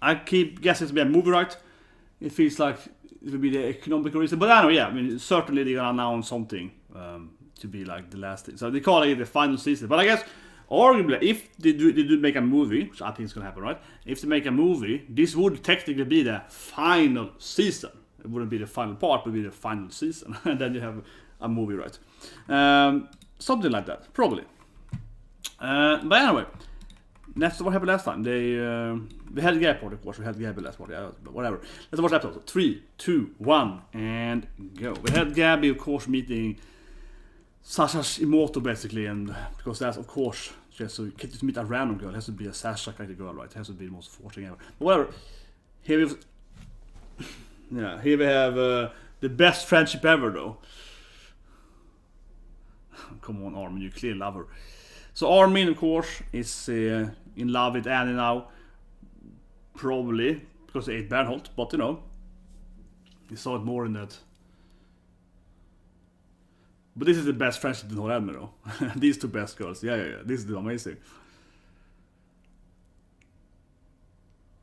I keep guessing it's gonna be a movie, right? It feels like it would be the economical reason. But anyway, yeah, I mean, certainly they're gonna announce something to be like the last thing. So they call it the final season. But I guess, arguably, if they do make a movie, which I think is gonna happen, right? If they make a movie, this would technically be the final season. It wouldn't be the final part, but be the final season. And then you have a movie, right? Something like that, probably. But anyway, that's what happened last time. We had Gabby, of course. We had Gabby last part, yeah, but whatever. Let's watch the episode. 3, 2, 1, and go. We had Gabby, of course, meeting Sasha's Imoto, basically, and because that's, of course, so you can't just meet a random girl. It has to be a Sasha kind of girl, right? It has to be the most forcing ever. But whatever. Here we have the best friendship ever, though. Come on, Armin, you clearly love her. So Armin, of course, is in love with Annie now. Probably because they ate Bernholt, but you know, you saw it more in that. But this is the best friendship in the whole anime, though. These two best girls, yeah. This is amazing.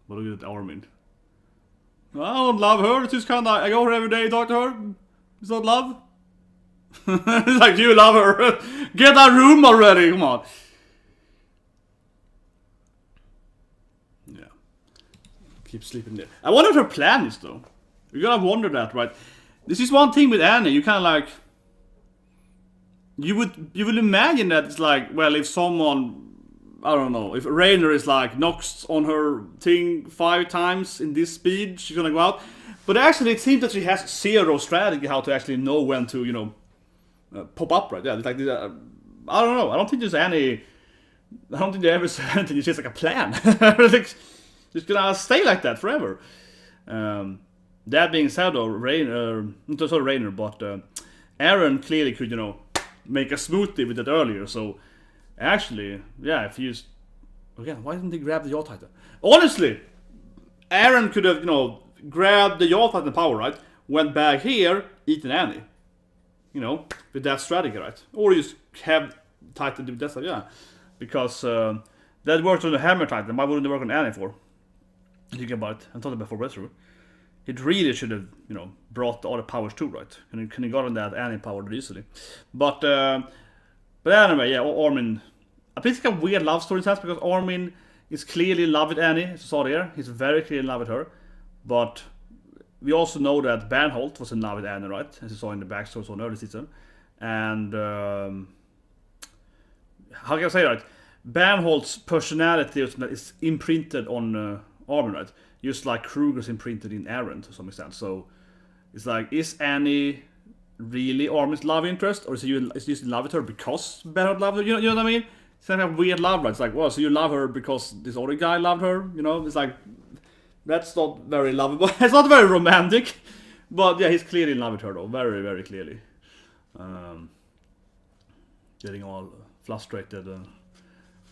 But look at that Armin. I don't love her. It's just kind of I go her every day, talk to her. It's not love. It's like, you love her. Get that room already. Come on. Yeah. Keep sleeping there. I wonder what her plan is, though. You're gonna wonder that, right? This is one thing with Annie. You kind of like. You would imagine that it's like, well, if someone, I don't know, if Rainer is like knocks on her thing 5 times in this speed, she's gonna go out. But actually, it seems that she has zero strategy how to actually know when to, you know, pop up, right? Yeah, it's like I don't know. I don't think there's any. I don't think they ever said anything. It's just like a plan. Like, just gonna stay like that forever. That being said, though, not Rainer, but Eren clearly could, you know, make a smoothie with it earlier. So actually, yeah, if you used, again, why didn't they grab the Yacht Titan? Honestly, Eren could have, you know, grabbed the Yacht Titan power, right? Went back here, eaten Annie. You know, with that strategy, right? Or you just have Titan do that stuff, yeah. Because that worked on the Hammer Titan, why wouldn't it work on Annie for? Think about it. I thought about it before breakthrough. It really should have, you know, brought the other powers too, right? Can you gotten that Annie power easily. But anyway, yeah, Armin. I think it's like a weird love story sense because Armin is clearly in love with Annie, as you saw there. He's very clearly in love with her. But we also know that Bernholt was in love with Annie, right? As you saw in the backstory on early season. And how can I say that? Bernholt's personality is imprinted on Armin, right? Just like Kruger's imprinted in Eren to some extent. So it's like, is Annie really Armin's love interest, or is he just in love with her because Bernholt loved her? You know what I mean? It's kind of a weird love, right? It's like, well, so you love her because this other guy loved her? You know, it's like, that's not very lovable. It's not very romantic, but yeah, he's clearly in love with her though, very, very clearly. Getting all frustrated and,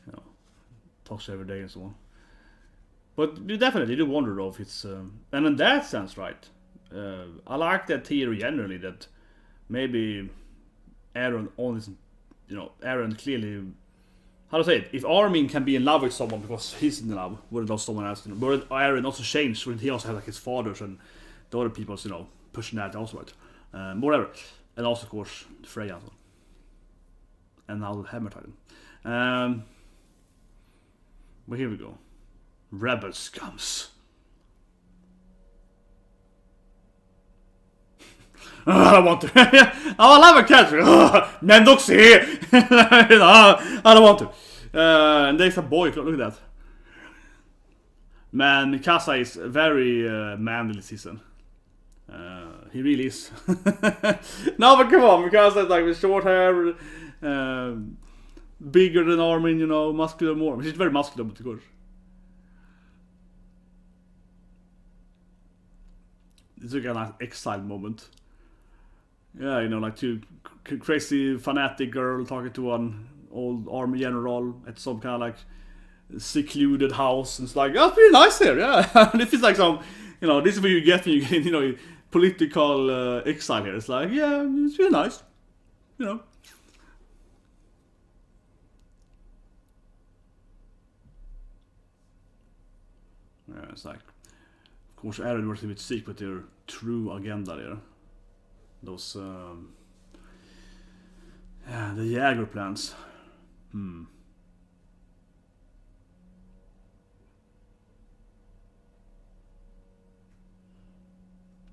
you know, talks every day and so on. But you definitely do wonder though if it's, and in that sense, right? I like that theory generally that maybe Eren only, you know, Eren clearly. How to say it? If Armin can be in love with someone because he's in love, wouldn't also someone else? You know, but Eren also changed. Wouldn't he also have like his father's and the other people's, you know, personality also, right? Whatever. And also, of course, Freya. And now the Hammer Titan. But here we go. Rebel scums. I don't want to. I love a cat. Mendoxy. I don't want to. And there's a boy. Look at that. Man, Mikasa is very manly this season. He really is. No, but come on, Mikasa is like with short hair, bigger than Armin, you know, muscular more. She's very muscular, but of course. It's like a nice exile moment. Yeah, you know, like two crazy fanatic girl talking to an old army general at some kind of like secluded house. And it's like, oh, it's pretty nice here, yeah. And if it's like some, you know, this is what you get when you get, you know, political exile here. It's like, yeah, it's really nice, you know. Yeah, it's like, of course, Eren was a bit sick with their true agenda there. Those, yeah, the Jäger plans.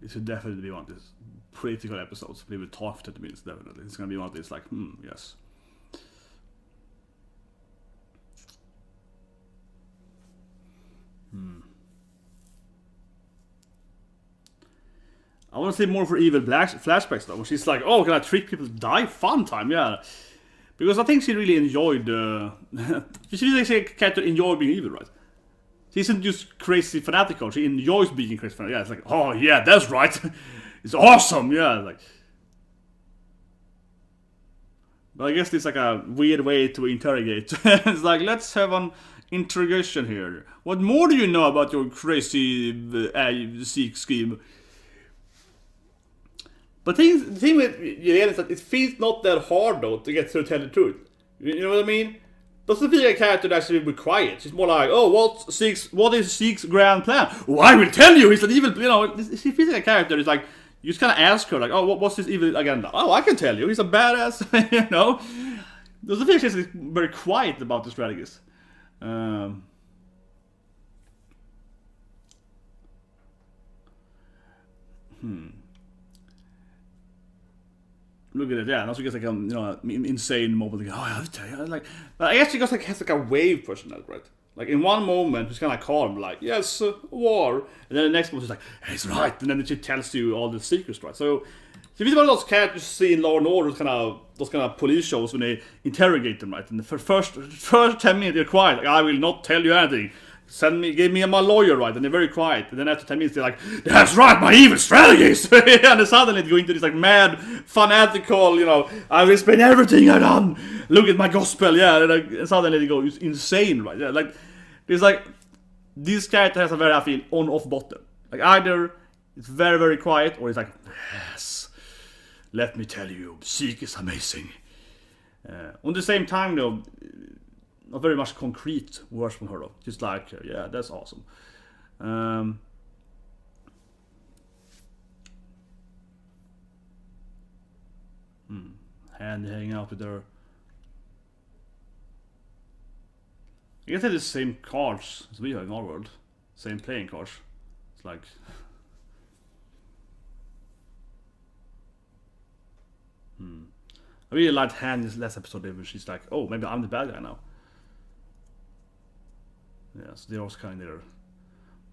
This should definitely be one of these critical episodes. We will talk for 30 minutes, definitely. It's gonna be one of these, like, yes. I want to see more for evil flashbacks though. When she's like, "Oh, can I trick people to die? Fun time, yeah." Because I think she really enjoyed. She really a character enjoy being evil, right? She isn't just crazy fanatical. She enjoys being crazy fanatical. Yeah, it's like, oh yeah, that's right. It's awesome, yeah. Like, but I guess it's like a weird way to interrogate. It's like, let's have an interrogation here. What more do you know about your crazy Zeke scheme? But the thing with Irene is that it feels not that hard though to get to tell the truth. You know what I mean? Doesn't feel like a character that actually be quiet. She's more like, oh, what is Zeke's grand plan? Oh, I will tell you. He's an evil. You know, she feels like a character. It's like you just kind of ask her, like, oh, what's his evil agenda? Oh, I can tell you. He's a badass. You know. Doesn't feel like she's very quiet about the strategies. Look at it, yeah. And also gets like a insane moment. Like, oh, I have to tell you, like, but I guess she has like a wave personality, right? Like in one moment she's kind of calm, like yes, war, and then the next moment she's like, hey, it's right, and then she tells you all the secrets, right? So if it's one of those characters you see in Law and Order, those kind of police shows when they interrogate them, right? And the first 10 minutes they're quiet, like I will not tell you anything. Give me my lawyer, right? And they're very quiet. And then after 10 minutes, they're like, that's right, my evil strategies! And then suddenly they go into this like mad, fanatical, I will spend everything I've done. Look at my gospel, yeah. And suddenly they go insane, right? Yeah, like, it's like, this character has a very, I feel, on-off button. Like, either it's very, very quiet, or it's like, yes, let me tell you, Zeke is amazing. On the same time, though, not very much concrete words from her though. Just like, yeah, that's awesome. And hanging out with her. I guess they have the same cards as we have in our world. Same playing cards. It's like... I really liked Han in this last episode where she's like, oh, maybe I'm the bad guy now. Yeah, so they're also kind of their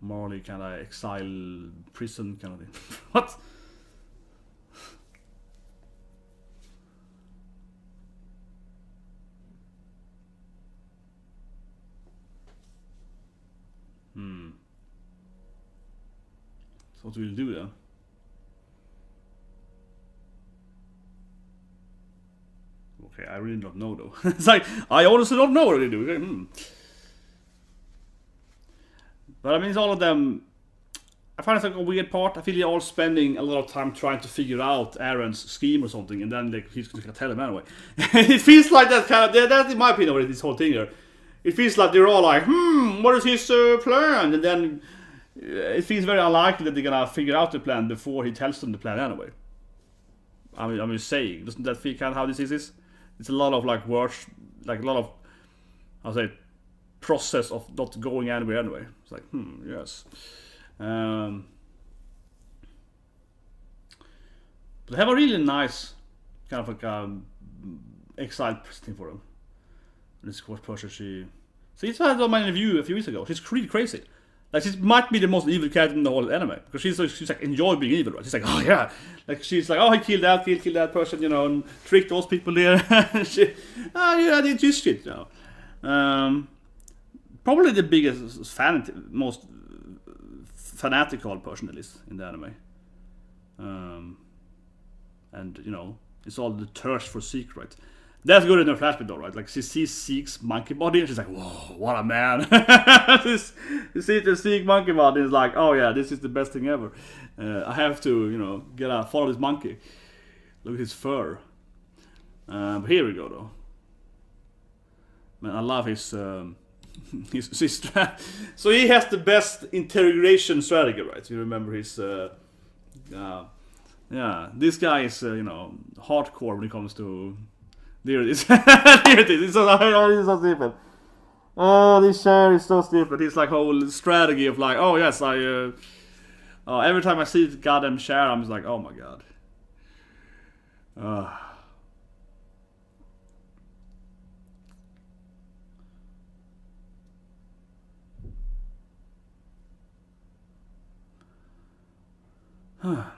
morally kind of exile prison kind of thing. What? So what will you do then? Okay, I really don't know though. It's like, I honestly don't know what they do. But I mean, it's all of them. I find it's like a weird part. I feel they're all spending a lot of time trying to figure out Eren's scheme or something, and then like he's gonna tell him anyway. It feels like that kind of. That's in my opinion what this whole thing here. It feels like they're all like, what is his plan? And then it feels very unlikely that they're gonna figure out the plan before he tells them the plan anyway. I'm just saying, doesn't that feel kind of how this is? It's a lot of like words, like a lot of, I'll say, process of not going anywhere anyway. It's like, yes. But they have a really nice kind of like exiled thing for them. And this course person, she had on my review a few weeks ago. She's really crazy. Like she might be the most evil character in the whole anime because she's like enjoy being evil, right? She's like, oh yeah, like she's like, oh, I killed that person, and tricked those people there. I did this shit, Probably the biggest most fanatical person at least in the anime. And it's all the thirst for Zeke, right? That's good in her flashback though, right? Like she sees Zeke's monkey body and she's like, whoa, what a man. You see the Zeke monkey body and it's like, oh yeah, this is the best thing ever. I have to, follow this monkey. Look at his fur. But here we go though. Man, I love his So he has the best interrogation strategy, right? You remember his... yeah, this guy is, hardcore when it comes to... There it is. There it is. It's so stupid. Oh, this chair is so stupid. His like whole strategy of like, oh yes, every time I see this goddamn chair, I'm just like, oh my god.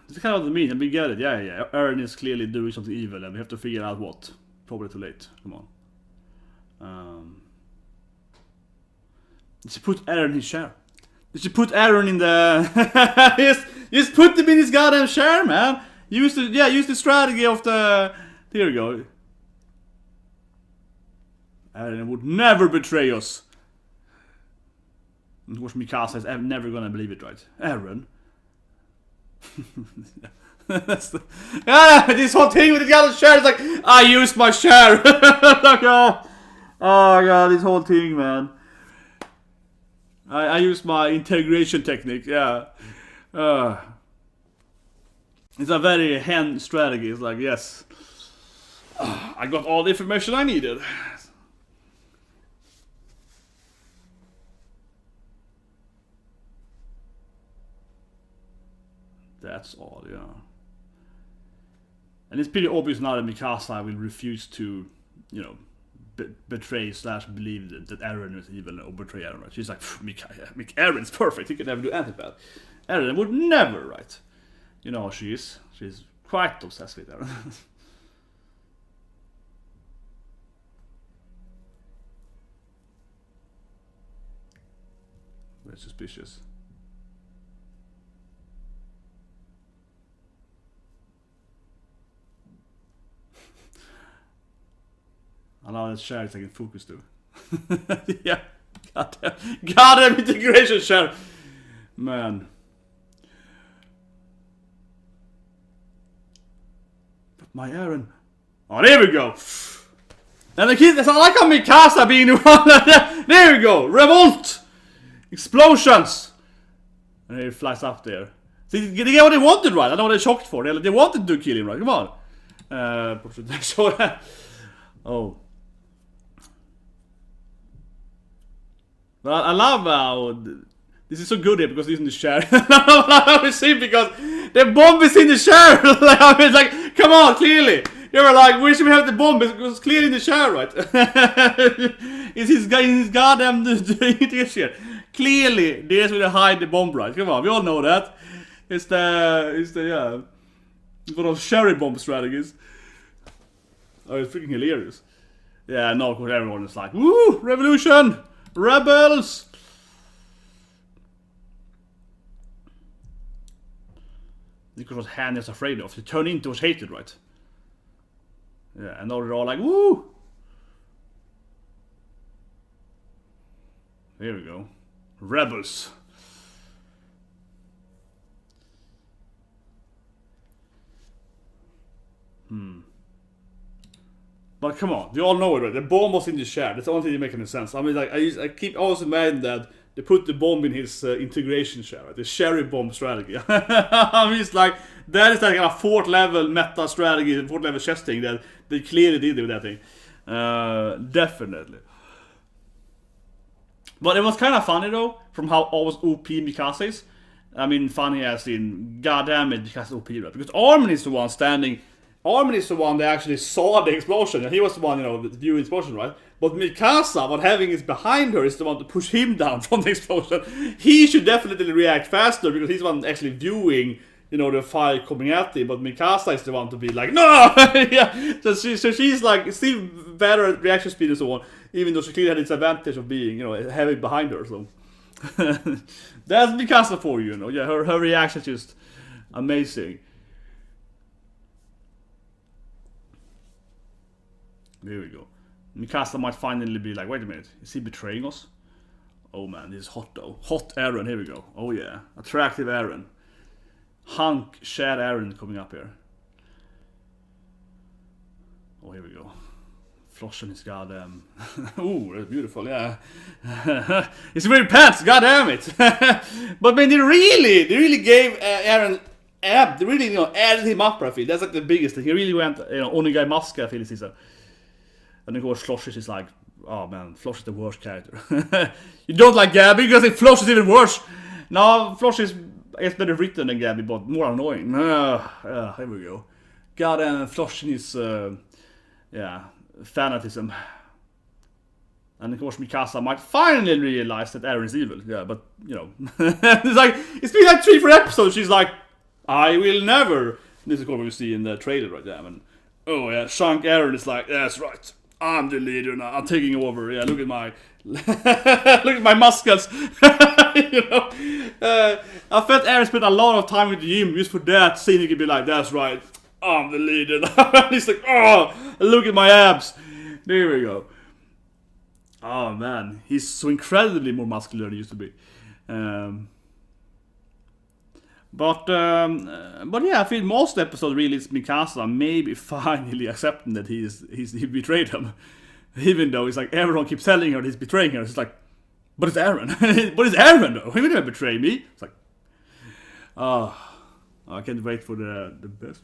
This is kind of the mean, and we get it. Yeah. Eren is clearly doing something evil, and we have to figure out what. Probably too late. Come on. Did she put Eren in his chair? Did she put Eren in the... just put him in his goddamn chair, man. Use the strategy of the... Here we go. Eren would never betray us. Of course, Mikasa is never gonna believe it, right? Eren. That's this whole thing with the goddamn chair is like, I used my chair. Like, oh god, this whole thing, man. I use my integration technique, yeah. It's a very hen strategy. It's like, yes, I got all the information I needed. That's all, yeah. And it's pretty obvious now that Mikasa will refuse to, betray / believe that Eren is evil or betray Eren, right? She's like, Eren's perfect, he can never do anything bad. Eren would never, right? You know how she is. She's quite obsessed with Eren. Very suspicious. I know that share is taking focus too. Yeah. Goddamn integration share. Man. But my Eren. Oh, there we go. And the kids, I like how Mikasa being the one. There we go. Revolt. Explosions. And he flies up there. See, they get what they wanted, right? I know what they're shocked for. They wanted to kill him, right? Come on. Oh. But I love how this is so good here because he's in the chair. I love see because the bomb is in the chair. Like, I mean, like, come on, clearly. You were like, where should we have the bomb? It was clearly in the chair, right? It's his goddamn shit. Clearly, there's where they hide the bomb, right? Come on, we all know that. It's the one of cherry bomb strategies. Oh, it's freaking hilarious. Yeah, no, of course everyone is like, woo, revolution! Rebels! Because what Han is afraid of. To turn into what's hated, right? Yeah, and now they're all like, woo! Here we go. Rebels. But come on, you all know it, right? The bomb was in the chair. That's the only thing that makes any sense. I mean, like, I keep always imagining that they put the bomb in his integration chair, right? The cherry bomb strategy. I mean, it's like, that is like a 4th level meta strategy, 4th level chess thing that they clearly did with that thing. Definitely. But it was kind of funny though, from how always OP Mikasa is. I mean, funny as in, goddamn it, Mikasa OP, right? Because Armin is the one standing. Armin is the one that actually saw the explosion, and he was the one, viewing the explosion, right? But Mikasa, what having is behind her, is the one to push him down from the explosion. He should definitely react faster, because he's the one actually viewing, the fire coming at him, but Mikasa is the one to be like, no! Yeah. So she's like, still better at reaction speed and so on, even though she clearly had its advantage of being, having behind her, so. That's Mikasa for you, Yeah, her reaction is just amazing. There we go. Mikasa might finally be like, wait a minute, is he betraying us? Oh man, this is hot though. Hot Eren, here we go. Oh yeah, attractive Eren. Hunk, Shad Eren coming up here. Oh, here we go. Floschen is goddamn. Ooh, that's beautiful, yeah. It's very pants, goddamn it. But man, they really gave Eren they really, added him up, I feel. That's like the biggest thing. He really went, Onigai Maska, I feel, this season. And of course, Flosch is like, oh man, Flosch is the worst character. You don't like Gabby because Flosch is even worse. No, Flosch is, I guess, better written than Gabby, but more annoying. Here we go. Goddamn, Flosch is, fanatism. And of course Mikasa might finally realize that Eren is evil. Yeah, but it's been like 3-4 episodes. She's like, I will never. This is what we see in the trailer right there. And Shank Eren is like, that's right. I'm the leader now. I'm taking over. Yeah, look at my look at my muscles. I felt Eren spent a lot of time with the gym just for that scene. He could be like, that's right. I'm the leader now. He's like, oh, look at my abs. There we go. Oh man, he's so incredibly more muscular than he used to be. But yeah, I feel most episodes really is Mikasa maybe finally accepting that he betrayed him. Even though it's like everyone keeps telling her he's betraying her. It's like, but it's Eren. But it's Eren though. He would never betray me. It's like, I can't wait for the best.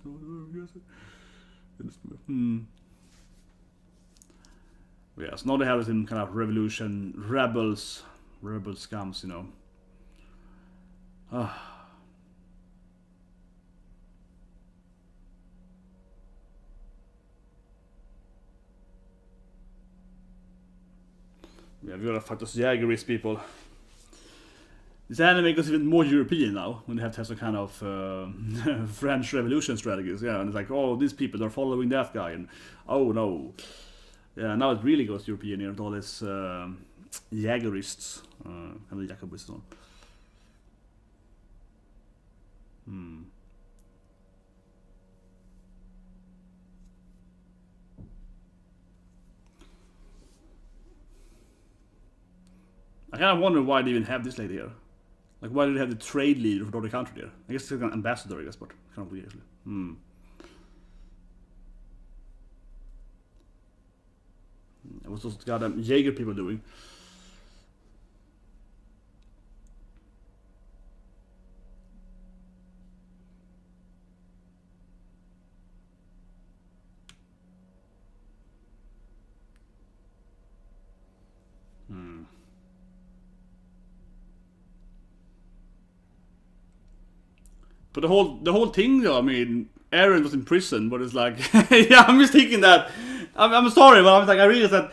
Yes, now they have some kind of revolution, rebel scums, Yeah, we gotta fight those Jaegerist people. This anime goes even more European now, when they have to have some kind of French revolution strategies. Yeah, and it's like, oh, these people are following that guy, and oh no. Yeah, now it really goes European here with all this Jaegerists and the Jacobists and all. I kind of wonder why they even have this lady here. Like, why do they have the trade leader for the country there? I guess it's like an ambassador, I guess, but kind of weird actually. What's those goddamn Jaeger people doing? But the whole thing though, I mean, Eren was in prison, but it's like, yeah, I'm just thinking that. I'm sorry, but I was like, I realized that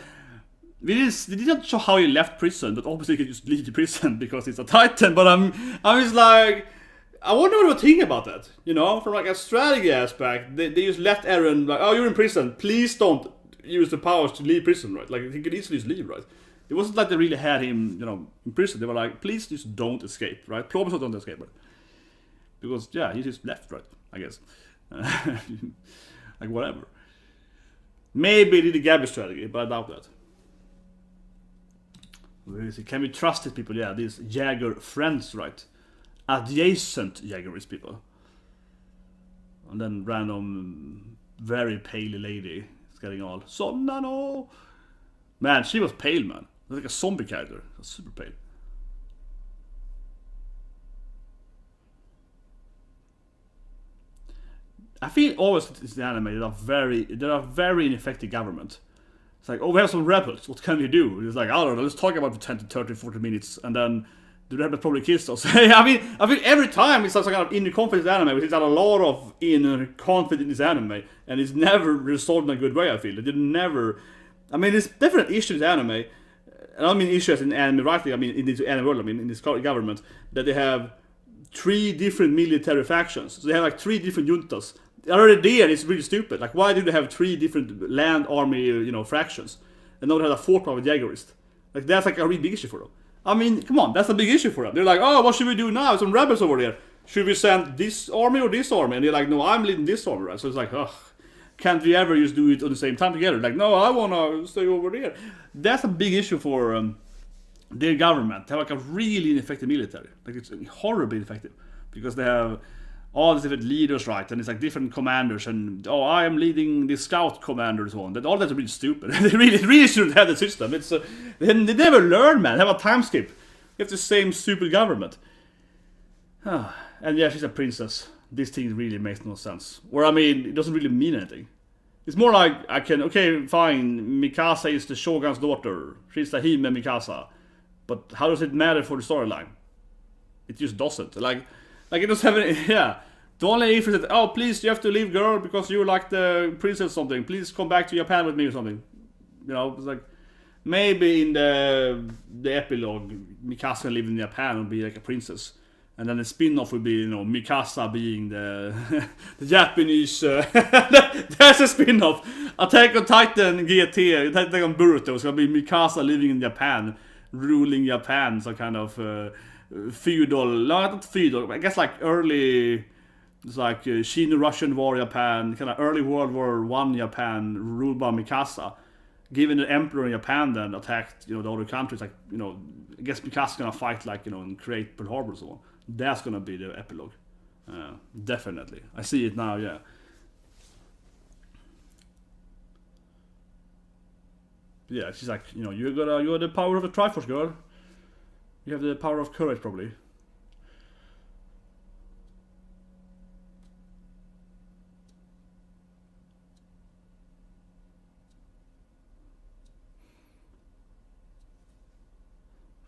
they did not show how he left prison, but obviously he could just leave the prison because he's a Titan. But I'm just like, I wonder what they were thinking about that. From like a strategy aspect, they just left Eren like, oh, you're in prison, please don't use the powers to leave prison, right? Like he could easily just leave, right? It wasn't like they really had him, in prison. They were like, please just don't escape, right? Promise don't escape, right? Because, yeah, he just left, right? I guess. Like, whatever. Maybe he did a Gabby strategy, but I doubt that. Where is it? Can we trust these people? Yeah, these Jaeger friends, right? Adjacent Jaegerist people. And then random, very pale lady is getting all, Sonna no! Man, she was pale, man. Like a zombie character. Super pale. I feel always it's the anime that are very ineffective government. It's like, oh, we have some rebels, what can we do? It's like, I don't know, let's talk about it for 10 to 30, 40 minutes, and then the rebels probably kills us. I feel every time it's some kind of inner conflict in this anime, which is a lot of inner conflict in this anime, and it's never resolved in a good way, I feel. It didn't never. There's definite issues in the anime, and I don't mean issues in anime writing, I mean in this anime world, in this government, that they have 3 different military factions. So they have like 3 different juntas. Already there, it's really stupid. Like, why do they have 3 different land army, fractions, and now they have a 4th one with Jaegerist? Like, that's like a really big issue for them. Come on, that's a big issue for them. They're like, oh, what should we do now? Some rebels over there. Should we send this army or this army? And they're like, no, I'm leading this army, right? So it's like, ugh, can't we ever just do it at the same time together? Like, no, I wanna stay over there. That's a big issue for their government. They have like a really ineffective military. Like, it's horribly ineffective because they have all these different leaders, right? And it's like different commanders, and I am leading the scout commander and so on. That all that's really stupid. They really shouldn't have the system. It's they never learn, man. Have a time skip. You have the same stupid government. And yeah, she's a princess. This thing really makes no sense. Or I mean, it doesn't really mean anything. It's more like okay, fine. Mikasa is the Shogun's daughter. She's the Hime Mikasa. But how does it matter for the storyline? It just doesn't. Like it doesn't have any. Yeah. The only if is that please you have to leave, girl, because you're like the princess or something. Please come back to Japan with me or something. You know, it's like maybe in the epilogue, Mikasa living in Japan and be like a princess. And then the spin-off would be, Mikasa being the Japanese... that's a spin-off. Attack on Titan GT, Attack on Boruto. It's going to be Mikasa living in Japan, ruling Japan. So kind of feudal... Not feudal, but I guess like early... It's like Sino-Russian War Japan, kind of early World War I Japan, ruled by Mikasa. Given the emperor in Japan then attacked, the other countries, like, I guess Mikasa's going to fight, like, and create Pearl Harbor and so on. That's gonna be the epilogue. Definitely. I see it now, yeah. Yeah, she's like, you're the power of the Triforce, girl. You have the power of courage, probably.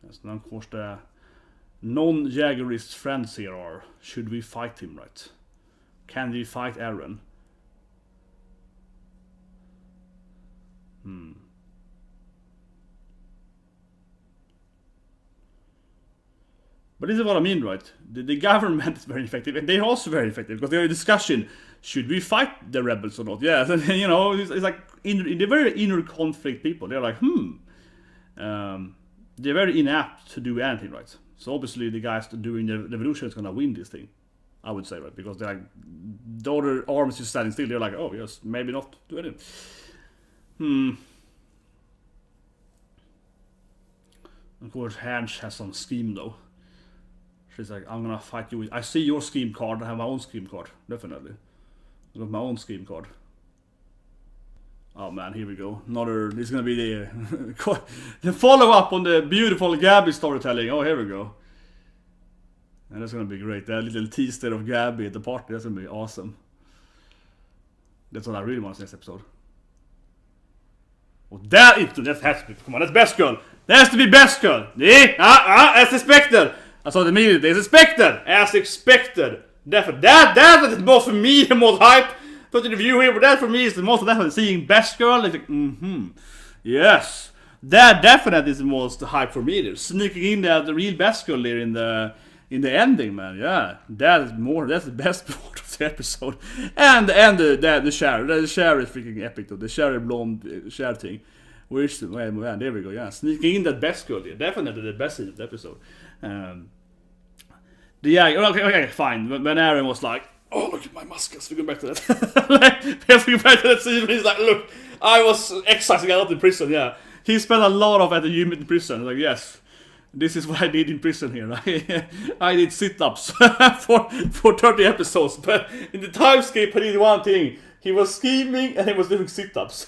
Yes, now of course the non-Jaegerist friends here are, should we fight him, right? Can we fight Eren? But this is what I mean, right? The government is very effective, and they're also very effective, because they're in discussion, should we fight the rebels or not? Yeah, it's like, they're very inner conflict people. They're like, they're very inapt to do anything, right? So obviously the guys doing the revolution is gonna win this thing, I would say, right? Because they're like, the other armies just standing still. They're like, oh yes, maybe not do anything. Of course, Hanch has some scheme though. She's like, I'm gonna fight you. I see your scheme card. I have my own scheme card, definitely. I got my own scheme card. Oh man, here we go. This is gonna be the follow-up on the beautiful Gabby storytelling. Oh, here we go. And that's gonna be great. That little teaser of Gabby at the party, that's gonna be awesome. That's what I really want next episode. Oh, that has to be, come on, that's best girl. That has to be best girl. As expected. I saw the immediately, as expected. As expected. Definitely. That is most for me, the most hype. Put in the view here, but that for me is the most definitely seeing best girl. It's like, yes, that definitely is the most hype for me. They're sneaking in the real best girl there in the ending, man. Yeah, that's the best part of the episode. And the share is freaking epic though. The share blonde share thing. Man, there we go. Yeah, sneaking in that best girl there. Definitely the best scene of the episode. Okay, fine. When Eren was like, oh, look at my muscles. We go back to that. We have to go back to that scene. He's like, look, I was exercising out in prison. Yeah, he spent a lot of at the unit in prison. Like, yes, this is what I did in prison here. I did sit-ups for 30 episodes. But in the time skip, he did one thing. He was scheming and he was doing sit-ups.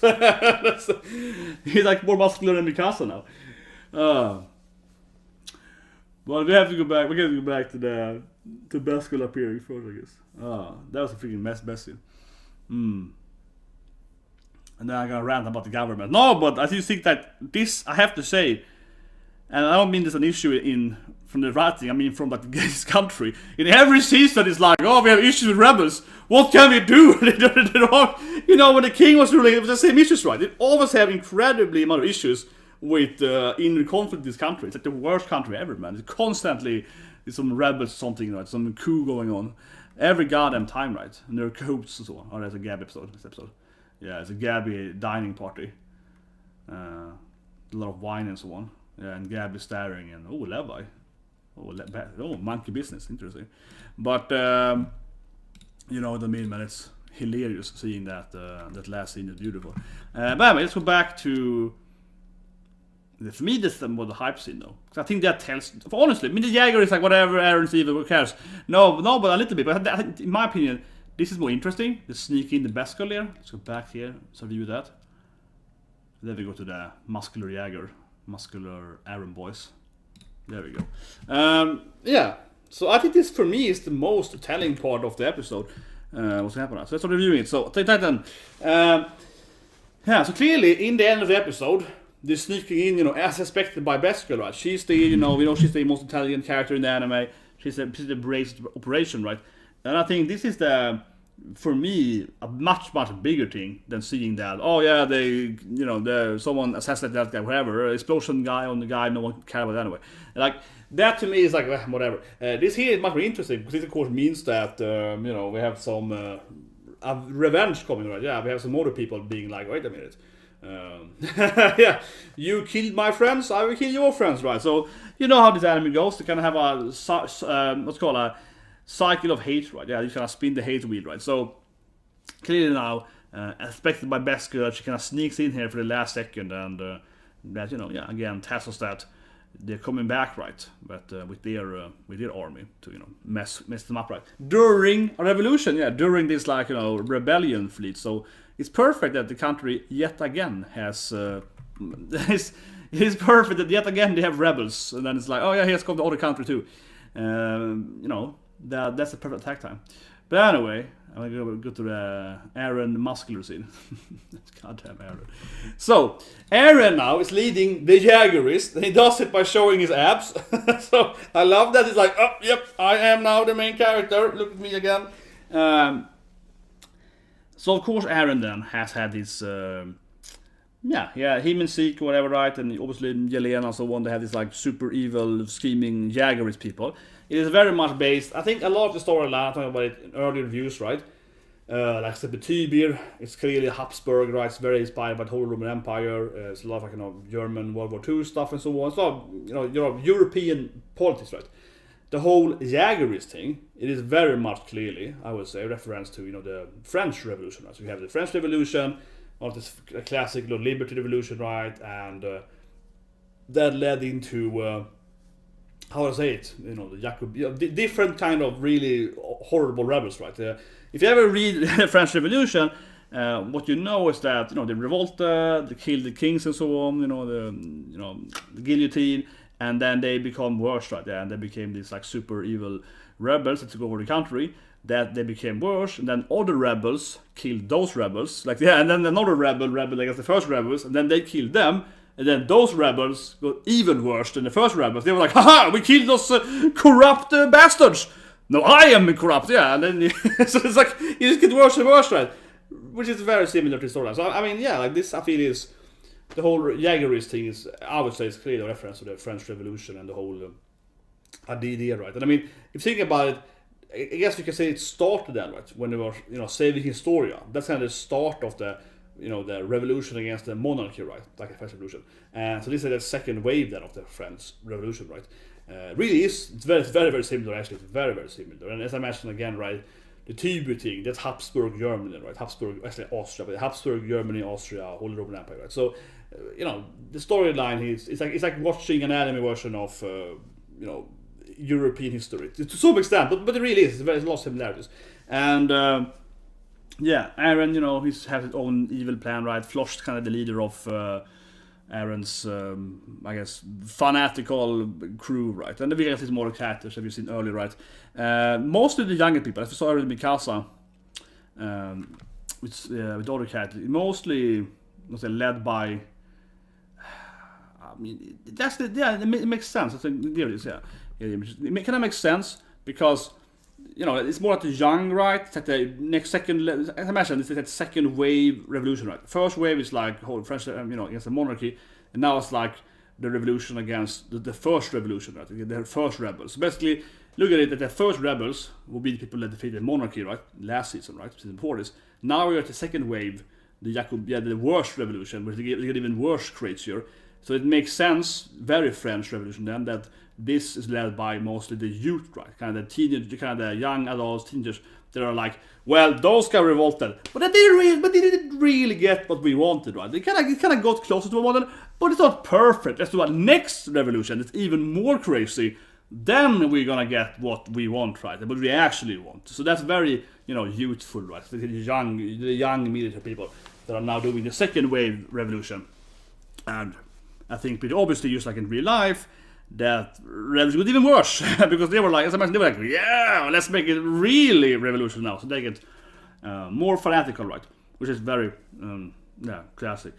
He's like more muscular than Mikasa now. Well, we have to go back. We're gonna go back to Baskel appearing first, I guess. That was a freaking best scene. And then I'm gonna rant about the government. No, but I do think that this, I have to say, and I don't mean there's an issue from the writing, I mean from like this country. In every season it's like, oh, we have issues with rebels. What can we do? When the king was ruling, it was the same issues, right? They always have incredibly amount of issues with inner conflict in this country. It's like the worst country ever, man. It's constantly some rebels or something, right? Some coup going on. Every goddamn time, right? And there are coups and so on. Oh, there's a Gabby episode, this episode. Yeah, it's a Gabby dining party. A lot of wine and so on. Yeah, and Gabby staring and, oh, Levi. Oh, monkey business, interesting. But, you know what I mean, man. It's hilarious seeing that last scene is beautiful. But anyway, let's go back to For me, this is more the hype scene, though. Because I think that tells... Honestly, I mean, the Jäger is like, whatever, Eren's evil, who cares? No, but a little bit. But in my opinion, this is more interesting. The sneak in the Baskel here. Let's go back here, so view that. Then we go to the muscular Jäger. Muscular Eren boys. There we go. Yeah. So I think this, for me, is the most telling part of the episode. What's happening? So let's start reviewing it. So, take that then. Yeah, so clearly, in the end of the episode... They're sneaking in, as expected by Beskar, right? She's the, she's the most intelligent character in the anime. She's the brace operation, right? And I think this is for me, a much bigger thing than seeing that. Oh yeah, someone assassinated that guy, whatever, explosion guy on the guy, no one cares about it anyway. Like that to me is like whatever. This here is much more interesting because this of course means that we have some revenge coming, right? Yeah, we have some other people being like, wait a minute. Yeah, you killed my friends, I will kill your friends, right? So you know how this anime goes. They kind of have a cycle of hate, right? Yeah, you kind of spin the hate wheel, right? So clearly now, expected by Beskar, she kind of sneaks in here for the last second, and that again tells us that they're coming back, right? But with their army to mess them up, right? During a revolution, during this rebellion fleet. So it's perfect that the country yet again has. It's perfect that yet again they have rebels, and then it's like, oh yeah, here's come the other country too. That's a perfect attack time. But anyway, I'm gonna go to the Eren muscular scene. Goddamn Eren. So Eren now is leading the Jägerist, and he does it by showing his abs. So I love that. He's like, oh yep, I am now the main character. Look at me again. So of course Eren then has had his him and Zeke, whatever, right, and obviously Yelena and so on. They have this super evil, scheming Jägerist people. It is very much based. I think a lot of the storyline, I talked about it in earlier reviews, right? Like Sepetibir, it's clearly Habsburg, right? It's very inspired by the whole Roman Empire. It's a lot of German World War II stuff and so on. So European politics, right? The whole Jägerist thing, it is very much clearly, I would say, a reference to the French Revolution. Right? So we have the French Revolution, or this classic Liberty Revolution, right? And that led into how to say it, the Jacob, different kind of really horrible rebels, right? If you ever read the French Revolution, what you know is that they revolted, they killed the kings and so on, the guillotine. And then they become worse, right? Yeah, and they became these super evil rebels that took over the country. That they became worse, and then other rebels killed those rebels. And then another rebel against the first rebels, and then they killed them. And then those rebels got even worse than the first rebels. They were like, haha, we killed those corrupt bastards. No, I am corrupt, yeah. And then so it's like it just gets worse and worse, right? Which is very similar to storyline. So I mean, this I feel is. The whole Jägerist thing is, I would say, is clearly a reference to the French Revolution and the whole idea, right? And I mean, if you think about it, I guess you can say it started then, right? When they were, saving Historia. That's kind of the start of the, the revolution against the monarchy, right? Like the French Revolution. And so this is the second wave then of the French Revolution, right? Really is, it's very, very, very similar actually. It's very, very similar. And as I mentioned again, right? The Tibu thing, that's Habsburg Germany, right? Actually Austria, but Habsburg Germany, Austria, Holy Roman Empire, right? So, the storyline is it's like watching an anime version of European history to some extent, but it really is. There's a lot of similarities, and Eren, he has his own evil plan, right? Floch's kind of the leader of Eren's, I guess, fanatical crew, right? And we have these more characters that we've seen earlier, right? Mostly the younger people, as we saw earlier in Mikasa, with other characters, mostly, let's say, led by. I mean, it makes sense. I think there it is, yeah. It kind of makes sense because it's more like the young, right? It's like the next second. As I mentioned, it's that second wave revolution, right? First wave is like whole French, against the monarchy, and now it's like the revolution against the first revolution, right? The first rebels. So basically, look at it that the first rebels will be the people that defeated the monarchy, right? Last season, right? Season before this. Now we're at the second wave, the worst revolution, where they get even worse, crazier. So it makes sense, very French Revolution then, that this is led by mostly the youth, right? Kind of the teenagers, kind of the young adults, teenagers. That are like, well, those guys revolted, but they didn't really get what we wanted, right? They kind of got closer to what we wanted, but it's not perfect. Let's do a next revolution. It's even more crazy. Then we're gonna get what we want, right? What we actually want. So that's very, youthful, right? The young military people that are now doing the second wave revolution, and I think pretty obviously, just like in real life, that revolution was even worse because they were like, as I mentioned, they were like, yeah, let's make it really revolution now. So they get more fanatical, right? Which is very, classic.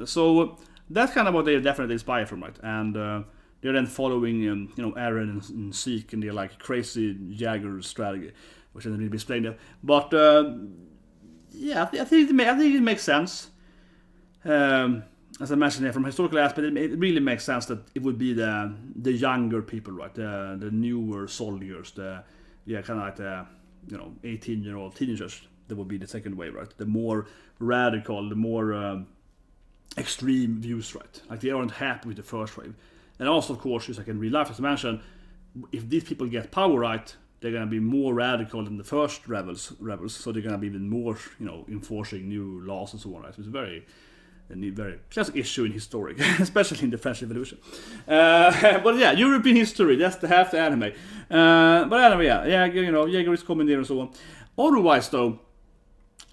So that's kind of what they definitely inspire from, right? And they're then following, EREN and Zeke and their like crazy Jagger strategy, which isn't really explained there. But I think it makes sense. As I mentioned here, from a historical aspect, it really makes sense that it would be the younger people, right? The newer soldiers, kind of like the 18-year-old teenagers. That would be the second wave, right? The more radical, the more extreme views, right? Like they aren't happy with the first wave. And also, of course, just like in real life, as I mentioned, if these people get power right, they're gonna be more radical than the first rebels. So they're gonna be even more, enforcing new laws and so on, right? So it's very classic issue in history, especially in the French Revolution. But yeah, European history, that's the half the anime. But anyway, Jaeger is coming there and so on. Otherwise, though,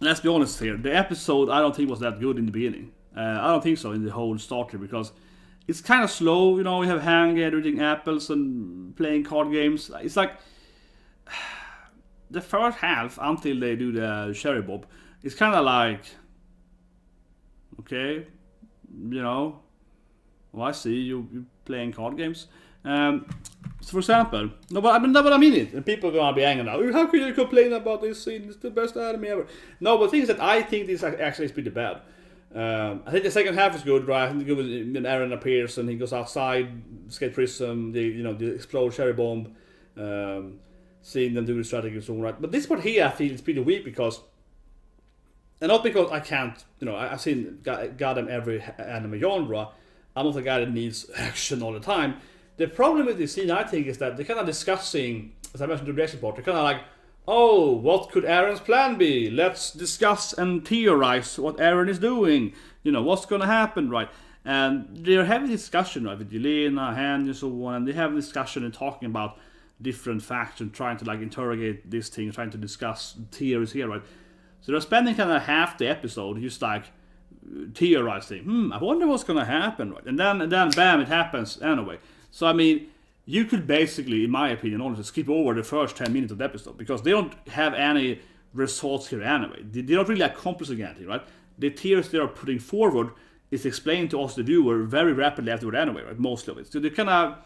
let's be honest here, the episode I don't think was that good in the beginning. I don't think so in the whole starter because it's kind of slow. We have Hange eating apples and playing card games. It's like the first half until they do the cherry bomb. It's kind of like, okay, well, I see you playing card games. So for example, but I mean it, and people are gonna be angry now. How can you complain about this scene? It's the best anime ever. No, but the thing is that I think this actually is pretty bad. I think the second half is good, right? I think it's good when EREN appears and he goes outside, escape prism, the explode cherry bomb, seeing them do the strategy and so on, right? But this part here I feel is pretty weak because. And not because I can't, I've seen goddamn every anime genre. I'm not a guy that needs action all the time. The problem with this scene, I think, is that they're kind of discussing, as I mentioned in the reaction part, they're kind of like, oh, what could Eren's plan be? Let's discuss and theorize what Eren is doing. What's going to happen, right? And they're having a discussion, right, with Yelena, Hand, and so on, and they have a discussion and talking about different factions, trying to like interrogate this thing, trying to discuss theories here, right? So they're spending kind of half the episode just like theorizing. I wonder what's gonna happen, right? And then bam, it happens anyway. So I mean, you could basically, in my opinion, honestly, skip over the first 10 minutes of the episode because they don't have any results here anyway. They don't really accomplish anything, right? The theories they are putting forward is explained to us, the viewer, very rapidly afterward anyway, right? Most of it. So they kind of,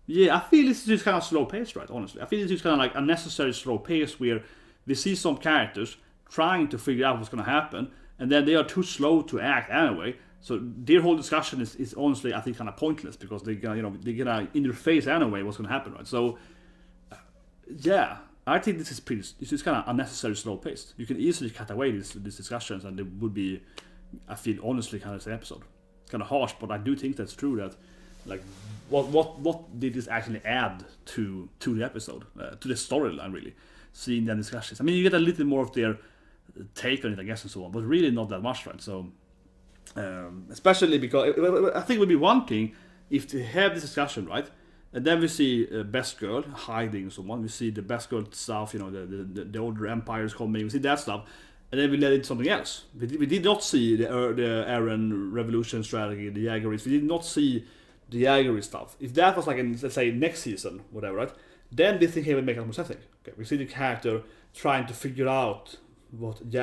I feel it's just kind of slow paced, right? Honestly, I feel it's just kind of like unnecessary slow pace where we see some characters trying to figure out what's going to happen, and then they are too slow to act anyway. So their whole discussion is honestly, I think, kind of pointless because they're gonna in your face anyway what's going to happen, right? So I think this is kind of unnecessary slow paced. You can easily cut away these discussions, and it would be, I feel, honestly, kind of an episode. It's kind of harsh, but I do think that's true. That like what did this actually add to the episode, to the storyline, really? Seeing the discussions. I mean, you get a little more of their take on it, I guess, and so on, but really not that much, right? So, especially because I think it would be one thing if they have this discussion, right? And then we see Best Girl hiding someone. We see the Best Girl stuff, the older empires coming. We see that stuff, and then we let it something else. We did not see the Eren revolution strategy, the Jaegerists. We did not see the Jaegerist stuff. If that was like in, let's say, next season, whatever, right? Then this thing here would make a lot more sense. Okay, we see the character trying to figure out what the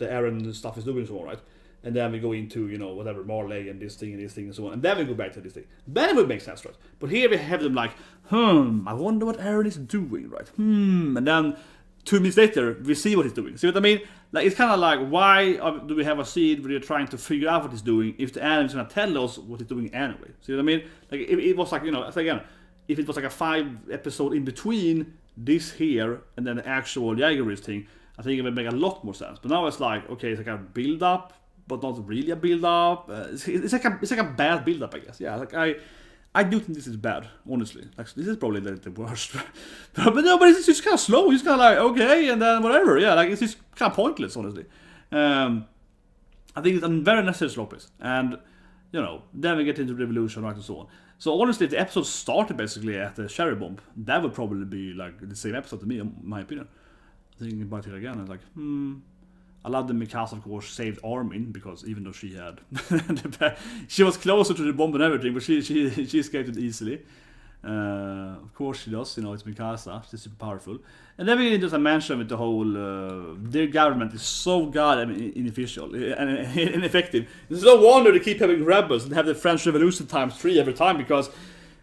Eren stuff is doing, so on, right? And then we go into, whatever, Marley and this thing and so on. And then we go back to this thing. Then it would make sense, right? But here we have them like, I wonder what Eren is doing, right? And then 2 minutes later, we see what he's doing. See what I mean? Like, it's kind of like, why do we have a scene where you're trying to figure out what he's doing if the anime is going to tell us what he's doing anyway? See what I mean? Like, it was like, again, if it was like a 5 episode in between this here and then the actual Jaegerist thing, I think it would make a lot more sense. But now it's like, okay, it's like a build up, but not really a build-up. It's like a bad build-up, I guess. Yeah, like I do think this is bad, honestly. Like, this is probably the worst. but no, but it's just kind of slow. It's kind of like, okay, and then whatever. Yeah, like, it's just kind of pointless, honestly. I think it's a very necessary slow pace. And, you know, then we get into Revolution, right, and so on. So honestly, if the episode started basically at the cherry bomb, that would probably be like the same episode to me, in my opinion. Thinking about it again, I was like, I love that Mikasa, of course, saved Armin, because even though she had she was closer to the bomb and everything, but she escaped it easily. Of course she does, you know, it's Mikasa, she's super powerful. And then we get into a mention with the whole their government is so goddamn inefficient and ineffective. It's no wonder they keep having rebels and have the French Revolution times 3 every time, because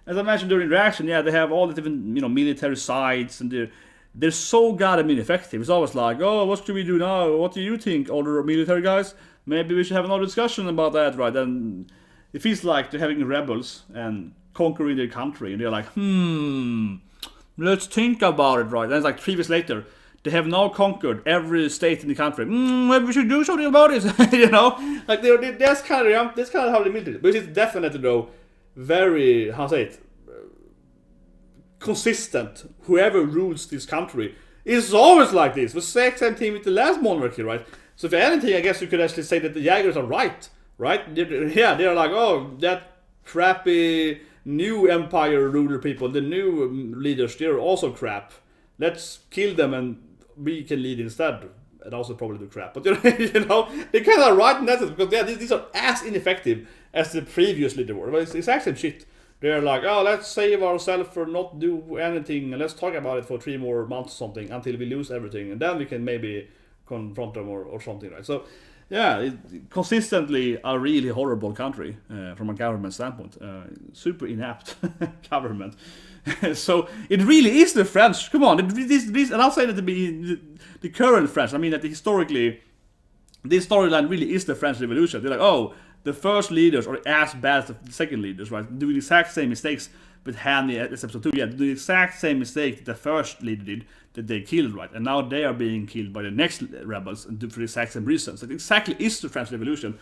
as I mentioned during the reaction, yeah, they have all the different, you know, military sites, and they're so goddamn ineffective. It's always like, oh, what should we do now? What do you think, older military guys? Maybe we should have another discussion about that, right? And it feels like they're having rebels and conquering their country, and they're like, let's think about it, right? And it's like 3 years later, they have now conquered every state in the country. Maybe we should do something about it, you know? Like, that's kind of how the military is. But it's definitely, though, very, how to say it, consistent. Whoever rules this country is always like this. The same thing with the last monarchy, right? So if anything, I guess you could actually say that the Jaegers are right? They're like, oh, that crappy new empire ruler people, the new leaders, they're also crap. Let's kill them and we can lead instead. And also probably do crap. But you know, they're kind of right in that sense, because these are as ineffective as the previous leader were. But it's actually shit. They're like, oh, let's save ourselves for not do anything, and let's talk about it for 3 more months or something until we lose everything, and then we can maybe confront them or something, right? So, yeah, consistently a really horrible country from a government standpoint. Super inept government. So it really is the French. Come on, and I'll say that to be the current French. I mean that historically, this storyline really is the French Revolution. They're like, oh, the first leaders are as bad as the second leaders, right? Doing the exact same mistakes with Hanny at episode 2. Yeah, doing the exact same mistake that the first leader did, that they killed, right? And now they are being killed by the next rebels, and for the exact same reasons. It exactly is the French Revolution.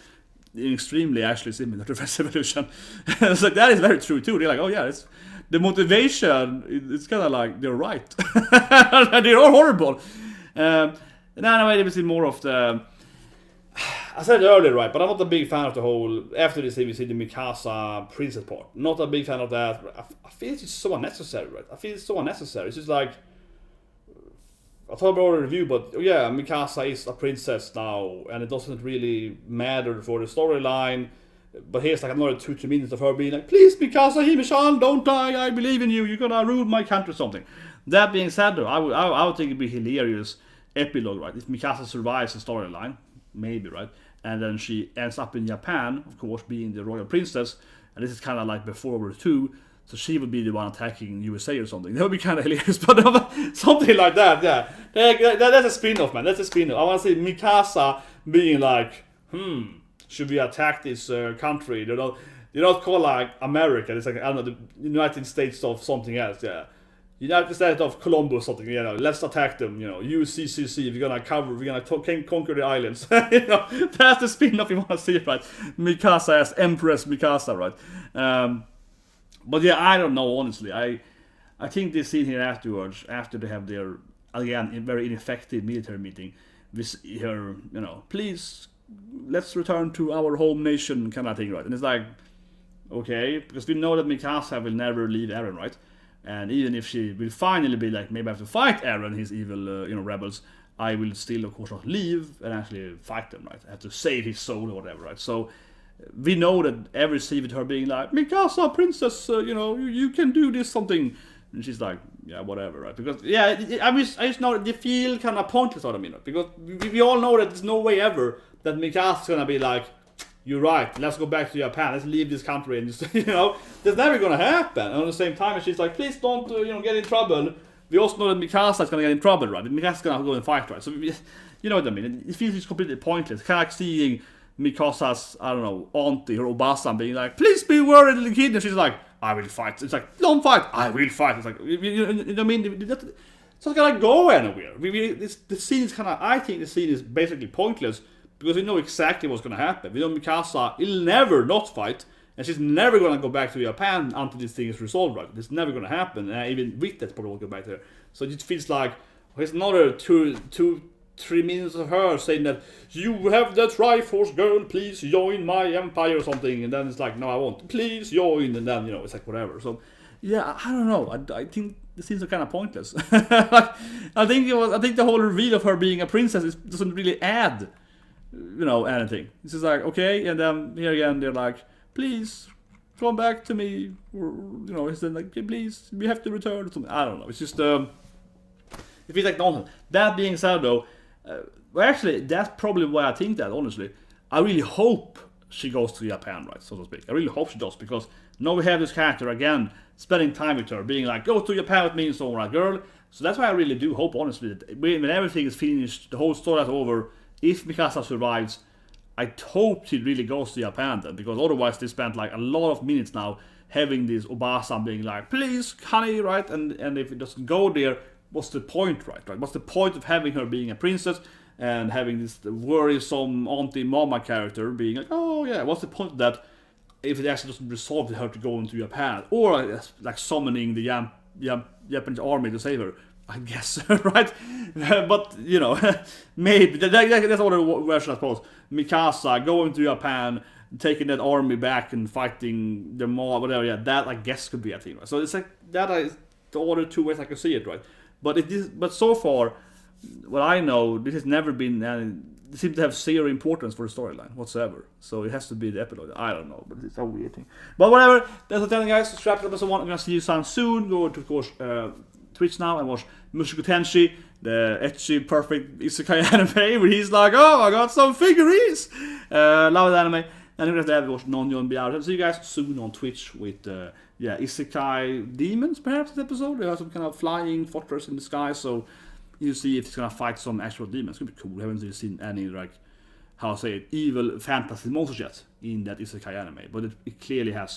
Extremely actually similar to the French Revolution. So that is very true too. They're like, oh yeah, it's the motivation. It's kind of like they're right. They're all horrible. And anyway, there was more of the. I said it earlier, right, but I'm not a big fan of the whole, after this we see the Mikasa princess part. Not a big fan of that. I feel it's just so unnecessary, right? I feel it's so unnecessary. It's just like, I thought about the review, but yeah, Mikasa is a princess now, and it doesn't really matter for the storyline. But here's like another 2-3 minutes of her being like, please, Mikasa Hime-chan, don't die, I believe in you, you're gonna rule my country or something. That being said, though, I would think it'd be hilarious epilogue, right? If Mikasa survives the storyline, maybe, right? And then she ends up in Japan, of course, being the royal princess, and this is kind of like before World War II, so she would be the one attacking USA or something. That would be kind of hilarious, but something like that, yeah. That's a spin-off, man. That's a spin-off. I want to see Mikasa being like, should we attack this country? They don't call like America. It's like, I don't know, the United States of something else, yeah. United States of Columbus, something, you know, let's attack them, you know, UCCC, we're gonna conquer the islands. You know, that's the spin-off you want to see, right? Mikasa as Empress Mikasa, right? But yeah, I don't know, honestly. I think this scene here afterwards, after they have their, again, very ineffective military meeting, we see her, you know, please, let's return to our home nation, kind of thing, right? And it's like, okay, because we know that Mikasa will never leave Eren, right? And even if she will finally be like, maybe I have to fight Eren, his evil, rebels, I will still, of course, not leave and actually fight them, right? I have to save his soul or whatever, right? So we know that every scene with her being like, Mikasa, princess, you can do this something. And she's like, yeah, whatever, right? Because, yeah, I just know they feel kind of pointless out of me, because we all know that there's no way ever that Mikasa's gonna be like, you're right, let's go back to Japan, let's leave this country, and just, that's never gonna happen. And at the same time, she's like, please don't, get in trouble. We also know that Mikasa's gonna get in trouble, right? Mikasa's gonna go and fight, right? So, you know what I mean? It feels just completely pointless. Kind of like seeing Mikasa's, I don't know, auntie or Obasan being like, please be worried, little kid, and she's like, I will fight. It's like, don't fight, I will fight. It's like, you know what I mean? It's not gonna go anywhere. The scene is I think the scene is basically pointless, because we know exactly what's gonna happen. We know Mikasa will never not fight, and she's never gonna go back to Japan until this thing is resolved, right? It's never gonna happen, and even with that probably won't go back there. So it feels like there's another 2-3 minutes of her saying that you have the Triforce girl, please join my empire or something, and then it's like, no, I won't, please join, and then it's like whatever. So yeah, I don't know. I think the scenes are kind of pointless. I think the whole reveal of her being a princess doesn't really add anything. It's just like, okay, and then here again they're like, please come back to me, or it's then like, please, we have to return or something. I don't know. It's just it feels like nonsense. That being said, though, actually that's probably why I think that. Honestly, I really hope she goes to Japan, right, so to speak. I really hope she does, because now we have this character again spending time with her, being like, go to Japan with me and so on, right, girl. So that's why I really do hope, honestly, that when everything is finished, the whole story is over, if Mikasa survives, I hope she really goes to Japan then, because otherwise they spent like a lot of minutes now having this Obasa being like, please, honey, right, and if it doesn't go there, what's the point, right? What's the point of having her being a princess and having this worrisome Auntie Mama character being like, oh yeah, what's the point of that if it actually doesn't resolve her to go into Japan, or like summoning the Japanese army to save her, I guess, right? But maybe that's another version, I suppose. Mikasa going to Japan, taking that army back and fighting the mall, whatever. Yeah, that I guess could be a thing, right? So it's like that is the other two ways I can see it, right? But so far, what I know, this has never been. They seem to have zero importance for the storyline whatsoever. So it has to be the epilogue. I don't know, but it's a weird thing. But whatever. That's what I'm telling you guys. Subscribe to episode 1. I'm gonna see you soon. Go to, of course, Twitch now and watch Mushoku Tensei, the ecchi perfect isekai anime where he's like, oh, I got some figurines. Love that anime. And we're gonna watch Non-Yon BR. See you guys soon on Twitch with isekai demons, perhaps, this episode. They have some kind of flying fortress in the sky, so you see if it's gonna fight some actual demons. It's gonna be cool. We haven't really seen any, like, how I say it, evil fantasy monsters yet in that isekai anime, but it clearly has